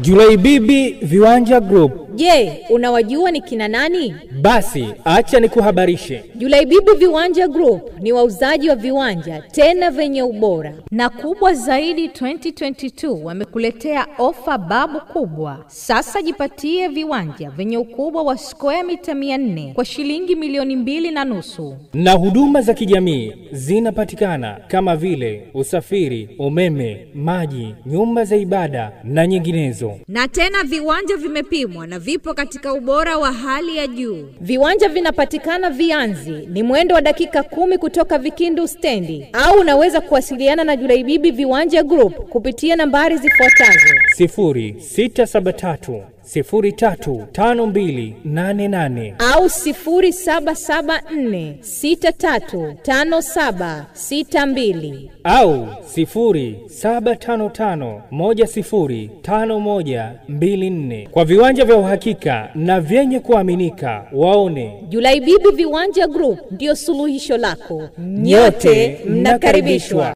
Julai Bibi Viwanja Group. Je, unawajua ni kina nani? Basi, acha nikuhabarishe. Julai Bibi Viwanja Group ni wauzaji wa viwanja tena venye ubora. Na kubwa zaidi 2022 wamekuletea ofa babu kubwa. Sasa jipatie viwanja venye ukubwa wa square mita 400 kwa shilingi milioni 2.5. Na huduma za kijamii zinapatikana kama vile usafiri, umeme, maji, nyumba za ibada na nyinginezo. Na tena viwanja vimepimwa na vipo katika ubora wa hali ya juu. Viwanja vinapatikana Vianzi, ni mwendo wa dakika 10 kutoka Vikindu stendi, au unaweza kuwasiliana na Julai Bibi Viwanja Group kupitia nambari zifuatazo: 0673 035288 au 0774 635762 au 0755 105124. Kwa viwanja vya uhakika na vyenye kuaminika, waone Julai Bibi Viwanja Group ndio suluhisho lako. Nyote mnakaribishwa.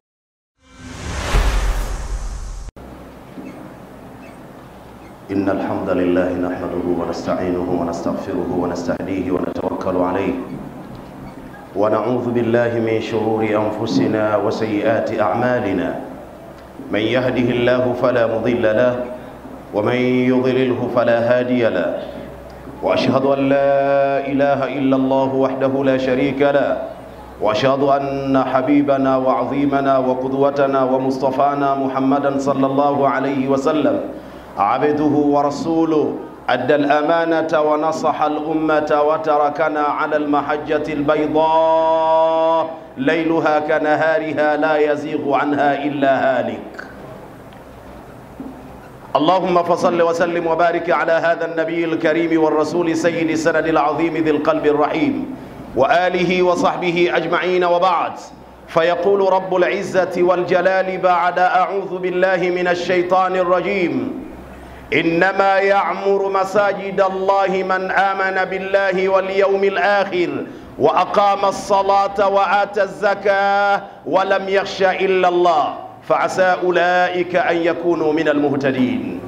إن الحمد لله نحمده ونستعينه ونستغفره ونستهديه ونتوكل عليه ونعوذ بالله من شرور أنفسنا وسيئات أعمالنا. من يهده الله فلا مضل له ومن يضلله فلا هادي له، وأشهد أن لا إله إلا الله وحده لا شريك له، وأشهد أن حبيبنا وعظيمنا وقدوتنا ومصطفانا محمدا صلى الله عليه وسلم عبده ورسوله أدى الأمانة ونصح الأمة وتركنا على المحجة البيضاء ليلها كنهارها لا يزيغ عنها إلا هالك. اللهم فصل وسلم وبارك على هذا النبي الكريم والرسول سيد السند العظيم ذي القلب الرحيم وآله وصحبه أجمعين، وبعد. فيقول رب العزة والجلال بعد أعوذ بالله من الشيطان الرجيم: إنما يعمر مساجد الله من آمن بالله واليوم الآخر وأقام الصلاة وآتى الزكاة ولم يخش إلا الله فعسى أولئك أن يكونوا من المهتدين.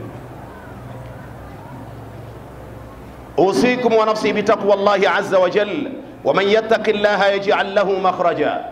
أوصيكم ونفسي بتقوى الله عز وجل، ومن يتق الله يجعل له مخرجا.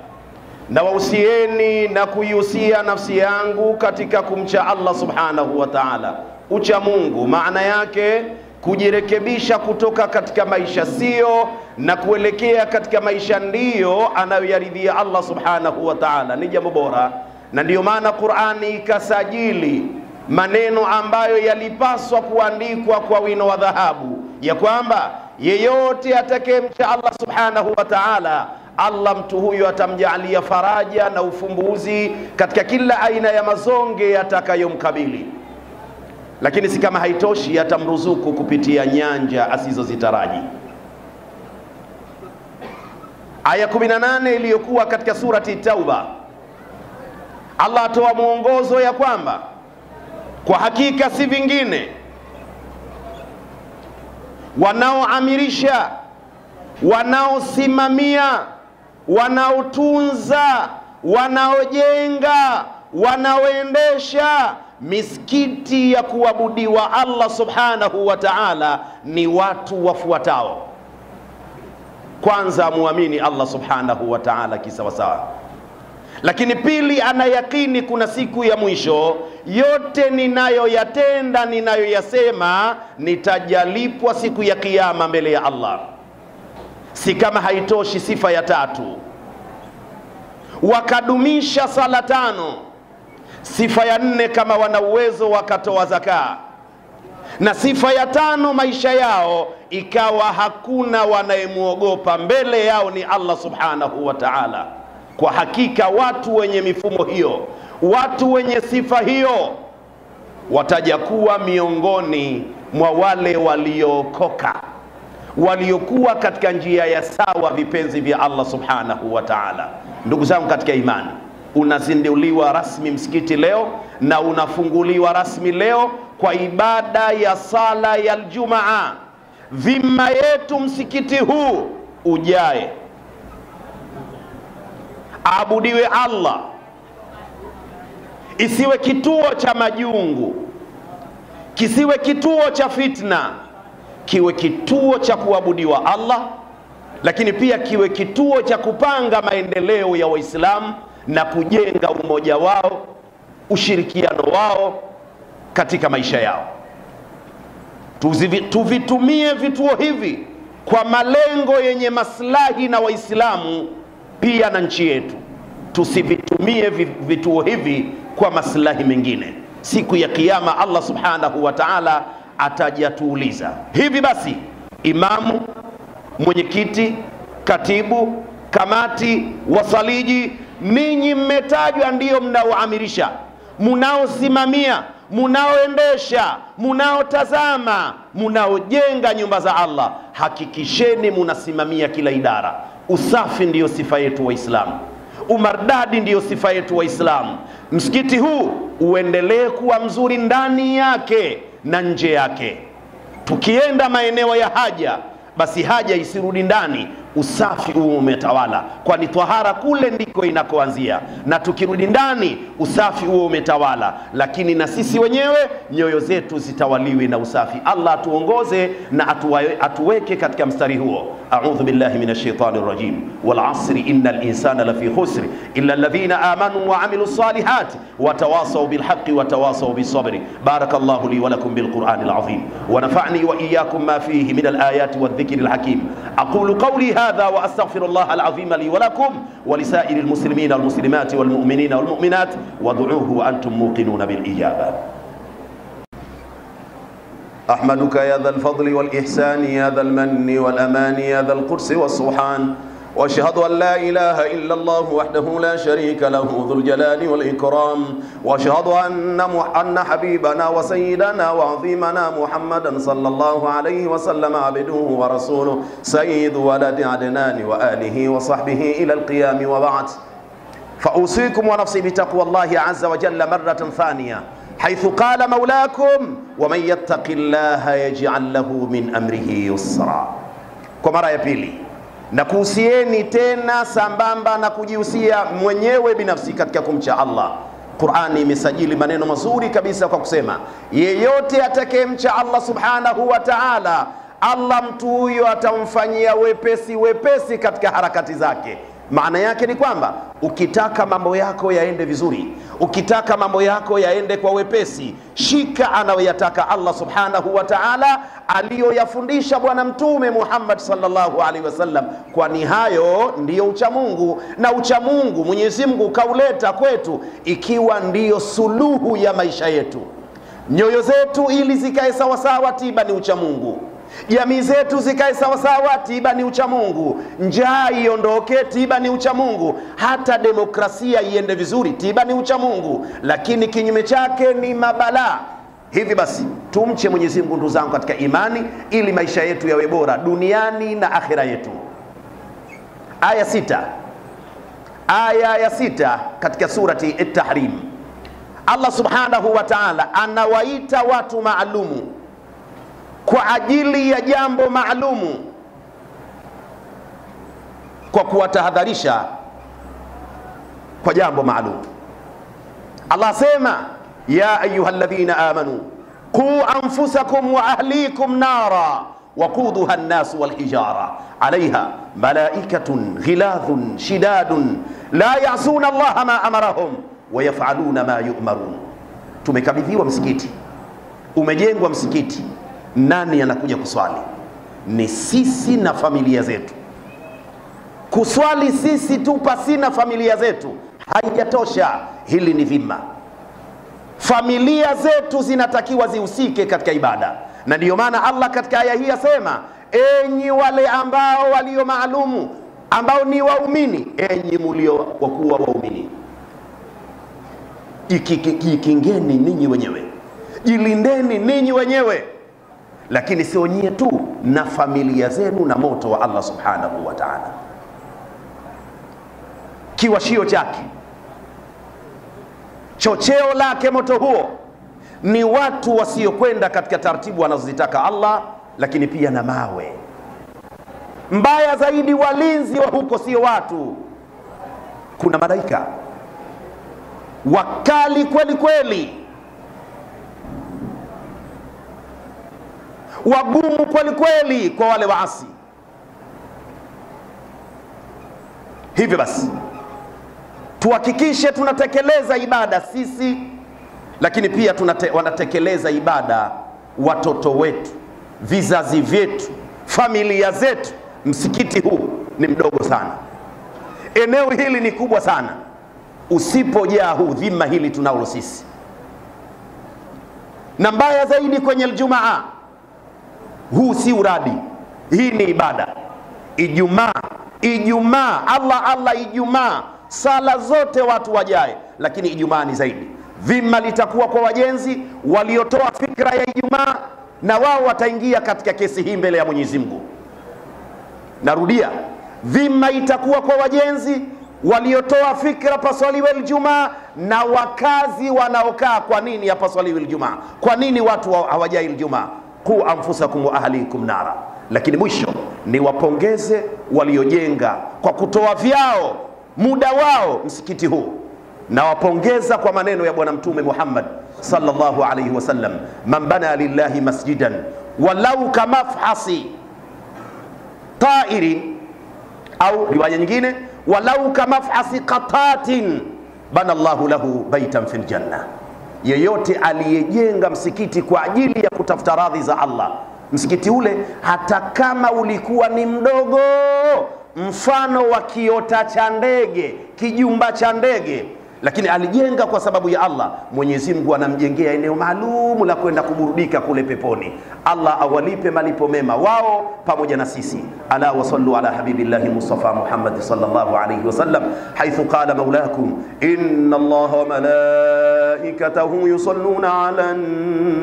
نوصيني نكيوسيا نفسي yangu katika kumcha Allah subhanahu wa ta'ala. Ucha Mungu maana yake kujirekebisha kutoka katika maisha sio na kuelekea katika maisha ndiyo anayoyaridhia Allah subhanahu wa ta'ala, ni jambo bora. Na ndiyo maana Qur'ani ikasajili maneno ambayo yalipaswa kuandikwa kwa wino wa dhahabu, ya kwamba yeyote atakayemcha Allah subhanahu wa ta'ala, Allah mtu huyo atamjalia faraja na ufumbuzi katika kila aina ya mazonge yatakayomkabili. Lakini si kama haitoshi, atamruzuku kupitia nyanja asizozitaraji. Aya 18 iliyokuwa katika surati Tauba, Allah atoa mwongozo ya kwamba kwa hakika si vingine wanaoamirisha, wanaosimamia, wanaotunza, wanaojenga, wanaoendesha misikiti ya kuabudiwa Allah subhanahu wa ta'ala ni watu wafuatao. Kwanza, muamini Allah subhanahu wa ta'ala kisawasawa. Lakini pili, anayakini kuna siku ya mwisho, yote ninayoyatenda, ninayoyasema nitajalipwa siku ya kiyama mbele ya Allah. Si kama haitoshi, sifa ya tatu, wakadumisha sala 5. Sifa ya 4, kama wana uwezo wakatoa zaka. Na sifa ya 5, maisha yao ikawa hakuna wanayemuogopa, mbele yao ni Allah subhanahu wa ta'ala. Kwa hakika watu wenye mifumo hiyo, watu wenye sifa hiyo, wataja kuwa miongoni mwa wale waliokoka, waliokuwa katika njia ya sawa, vipenzi vya Allah subhanahu wa ta'ala. Ndugu zangu katika imani, unazinduliwa rasmi msikiti leo na unafunguliwa rasmi leo kwa ibada ya sala ya Ijumaa. Dhima yetu msikiti huu ujae, aabudiwe Allah, isiwe kituo cha majungu, kisiwe kituo cha fitna, kiwe kituo cha kuabudiwa Allah, lakini pia kiwe kituo cha kupanga maendeleo ya Waislamu na kujenga umoja wao, ushirikiano wao katika maisha yao. Tuvitumie vituo hivi kwa malengo yenye maslahi na Waislamu pia na nchi yetu. Tusivitumie vituo hivi kwa maslahi mengine. Siku ya Kiyama Allah subhanahu wa ta'ala atajatuuliza. Hivi basi, imamu, mwenyekiti, katibu, kamati, wasaliji, ninyi mmetajwa ndiyo mnaoamirisha, munaosimamia, munaoendesha, munaotazama, munaojenga nyumba za Allah. Hakikisheni munasimamia kila idara. Usafi ndiyo sifa yetu Waislamu, umardadi ndiyo sifa yetu Waislamu. Msikiti huu uendelee kuwa mzuri ndani yake na nje yake. Tukienda maeneo ya haja, basi haja isirudi ndani, usafi huo umetawala, kwani tahara kule ndiko inakoanzia. Na tukirudi ndani, usafi huo umetawala, lakini na sisi wenyewe nyoyo zetu zitawaliwe na usafi. Allah atuongoze na atuweke katika mstari huo. A'udhu billahi minash shaitanir rajim. Wal 'asri innal insana lafi khusr illa alladhina amanu wa 'amilus salihati wa tawasaw bil haqqi wa tawasaw bis sabri. Barakallahu li wa lakum bil Qur'anil 'azim wa nafa'ni wa iyyakum ma fihi min al ayati wadh dhikril hakim. Aqulu qawli هذا وأستغفر الله العظيم لي ولكم ولسائر المسلمين والمسلمات والمؤمنين والمؤمنات وادعوه وأنتم موقنون بالإجابة. أحمدك يا ذا الفضل والإحسان يا ذا المن والأمان يا ذا القدس والسبحان، واشهد أن لا إله إلا الله وحده لا شريك له ذو الجلال والإكرام، واشهد أن حبيبنا وسيدنا وعظيمنا محمدا صلى الله عليه وسلم عبده ورسوله سيد ولد عدنان وآله وصحبه إلى القيام. وبعد، فأوصيكم ونفسي بتقوى الله عز وجل مرة ثانية، حيث قال مولاكم ومن يتق الله يجعل له من أمره يسرا. كما رأي بيلي na kuhusieni tena sambamba na kujihusia mwenyewe binafsi katika kumcha Allah. Qur'ani imesajili maneno mazuri kabisa kwa kusema, yeyote atakayemcha Allah subhanahu wa ta'ala, Allah mtu huyo atamfanyia wepesi katika harakati zake. Maana yake ni kwamba ukitaka mambo yako yaende vizuri, ukitaka mambo yako yaende kwa wepesi, shika anayoyataka Allah subhanahu wa ta'ala, aliyoyafundisha Bwana Mtume Muhammad sallallahu alaihi wasallam, kwani hayo ndiyo uchamungu. Na uchamungu Mwenyezi Mungu kauleta kwetu ikiwa ndiyo suluhu ya maisha yetu. Nyoyo zetu ili zikae sawa sawa, tiba ni uchamungu. Jamii zetu zikae sawa sawa, tiba ni uchamungu. Njaa iondoke, tiba ni uchamungu. Hata demokrasia iende vizuri, tiba ni uchamungu. Lakini kinyume chake ni mabalaa. Hivi basi tumche Mwenyezi Mungu ndugu zangu katika imani, ili maisha yetu yawe bora duniani na akhira yetu. Aya ya 6 katika surati At-Tahrim, Allah subhanahu wa ta'ala anawaita watu maalumu kwa ajili ya jambo maalumu, kwa kuwatahadharisha kwa jambo maalumu. Allah sema, ya ayyuhalladhina amanu qu anfusakum wa ahlikum nara waquduha an-nas wal hijara alaiha malaikatun ghiladhun shidadun la ya'suna Allah ma amarahum wa yaf'aluna ma yu'marun. Tumekabidhiwa msikiti, umejengwa msikiti. Nani anakuja kuswali? Ni sisi na familia zetu. Kuswali sisi tu pasina familia zetu haijatosha. Hili ni dhima. Familia zetu zinatakiwa zihusike katika ibada. Na ndiyo maana Allah katika aya hii asema, enyi wale ambao walio maalumu, ambao ni waumini, enyi mulio wakuwa waumini, ikingeni ninyi wenyewe, jilindeni ninyi wenyewe, lakini sio nyie tu, na familia zenu na moto wa Allah subhanahu wa ta'ala. Kiwashio chake, chocheo lake moto huo ni watu wasiokwenda katika taratibu wanazozitaka Allah, lakini pia na mawe. Mbaya zaidi, walinzi wa huko sio watu, kuna malaika wakali kweli kweli. wagumu kweli kweli kwa wale waasi. Hivyo basi tuhakikishe tunatekeleza ibada sisi, lakini pia wanatekeleza ibada watoto wetu, vizazi vyetu, familia zetu. Msikiti huu ni mdogo sana, eneo hili ni kubwa sana. Usipojaa huu, dhima hili tunalo sisi. Na mbaya zaidi kwenye Ijumaa, huu si uradi, hii ni ibada. Ijumaa, Allah, Ijumaa, sala zote watu wajae, lakini Ijumaa ni zaidi. Dhima litakuwa kwa wajenzi waliotoa fikra ya Ijumaa, na wao wataingia katika kesi hii mbele ya Mwenyezi Mungu. Narudia, dhima itakuwa kwa wajenzi waliotoa fikra paswaliwe Ijumaa, na wakazi wanaokaa kwa nini hapaswaliwe Ijumaa, kwa nini watu hawajai Ijumaa. Qu anfusakum wa ahlikum nara. Lakini mwisho ni wapongeze waliojenga kwa kutoa vyao, muda wao msikiti huu. Na wapongeza kwa maneno ya Bwana Mtume Muhammad sallallahu alayhi wasallam, man bana lillahi masjidan walau kamafhasi ta'irin, au riwaya nyingine walau kamafhasi qatatin bana Allahu lahu baitan fil janna. Yeyote aliyejenga msikiti kwa ajili ya kutafuta radhi za Allah, msikiti ule hata kama ulikuwa ni mdogo, mfano wa kiota cha ndege, kijumba cha ndege, lakini alijenga kwa sababu ya Allah, Mwenyezi Mungu anamjengea eneo maalum la kwenda kuburudika kule peponi. Allah awalipe malipo mema wao pamoja na sisi. Ala wa sallu ala habibillahi Mustafa Muhammad sallallahu alayhi wasallam, haithu qala maulakum inna Allaha wa malaikatahu yusalluna ala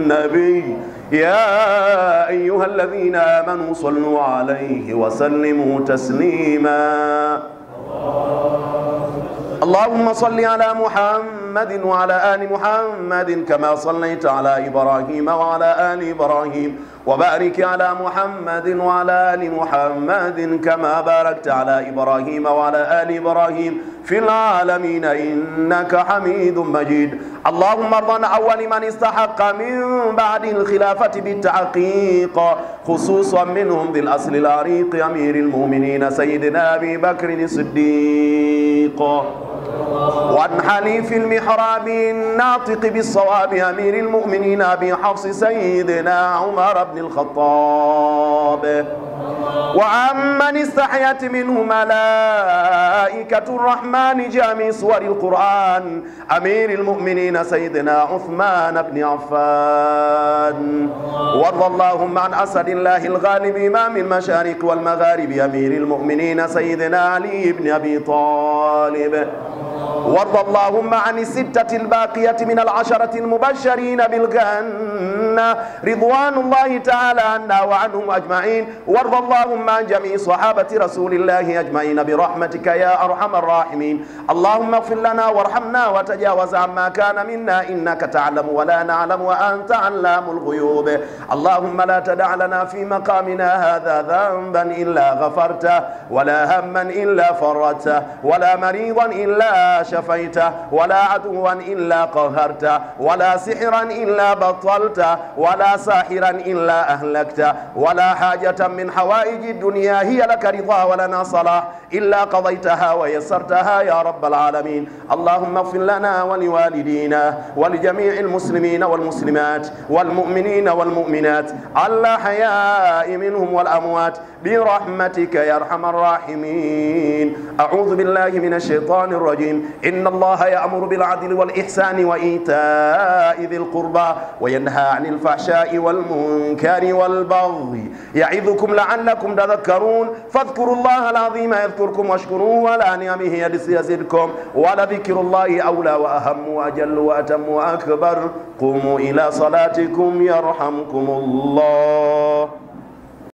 nabiy ya ayyuhalladhina amanu sallu alayhi wa sallimu taslima. اللهم صل على محمد وعلى آل محمد كما صليت على إبراهيم وعلى آل إبراهيم، وبارك على محمد وعلى آل محمد كما باركت على إبراهيم وعلى آل إبراهيم في العالمين إنك حميد مجيد. اللهم ارض أول من استحق من بعد الخلافة بالتحقيق، خصوصا منهم ذي الأصل العريق أمير المؤمنين سيدنا أبي بكر الصديق، وعن حليف المحراب الناطق بالصواب أمير المؤمنين أبي حفص سيدنا عمر بن الخطاب، وعمن استحيت منه ملائكة الرحمن جامع سور القرآن أمير المؤمنين سيدنا عثمان بن عفان. وارض اللهم عن أسد الله الغالب إمام المشارق والمغارب أمير المؤمنين سيدنا علي بن أبي طالب. وارض اللهم عن الستة الباقية من العشرة المبشرين بالجنة رضوان الله تعالى عنا وعنهم أجمعين. وارض اللهم عن جميع صحابة رسول الله أجمعين برحمتك يا أرحم الراحمين. اللهم اغفر لنا وارحمنا وتجاوز عما كان منا إنك تعلم ولا نعلم وأنت علام الغيوب. اللهم لا تدع لنا في مقامنا هذا ذنبا إلا غفرته، ولا هما إلا فرجته، ولا مريضا إلا شفيته، ولا عدوا إلا قهرته، ولا سحرا إلا بطلته، ولا ساحرا إلا أهلكته، ولا حاجة من حوائج الدنيا هي لك رضا ولنا صلاح إلا قضيتها ويسرتها يا رب العالمين. اللهم اغفر لنا ولوالدينا ولجميع المسلمين والمسلمات والمؤمنين والمؤمنات الأحياء منهم والأموات برحمتك يا أرحم الراحمين. أعوذ بالله من الشيطان الرجيم. إن الله يأمر بالعدل والإحسان وإيتاء ذي القربى وينهى عن الفحشاء والمنكر والبغي يعظكم لعلكم تذكرون. فاذكروا الله العظيم يذكركم واشكروه على نعمه يزدكم ولذكر الله أولى وأهم وأجل وأتم وأكبر. قوموا إلى صلاتكم يرحمكم الله.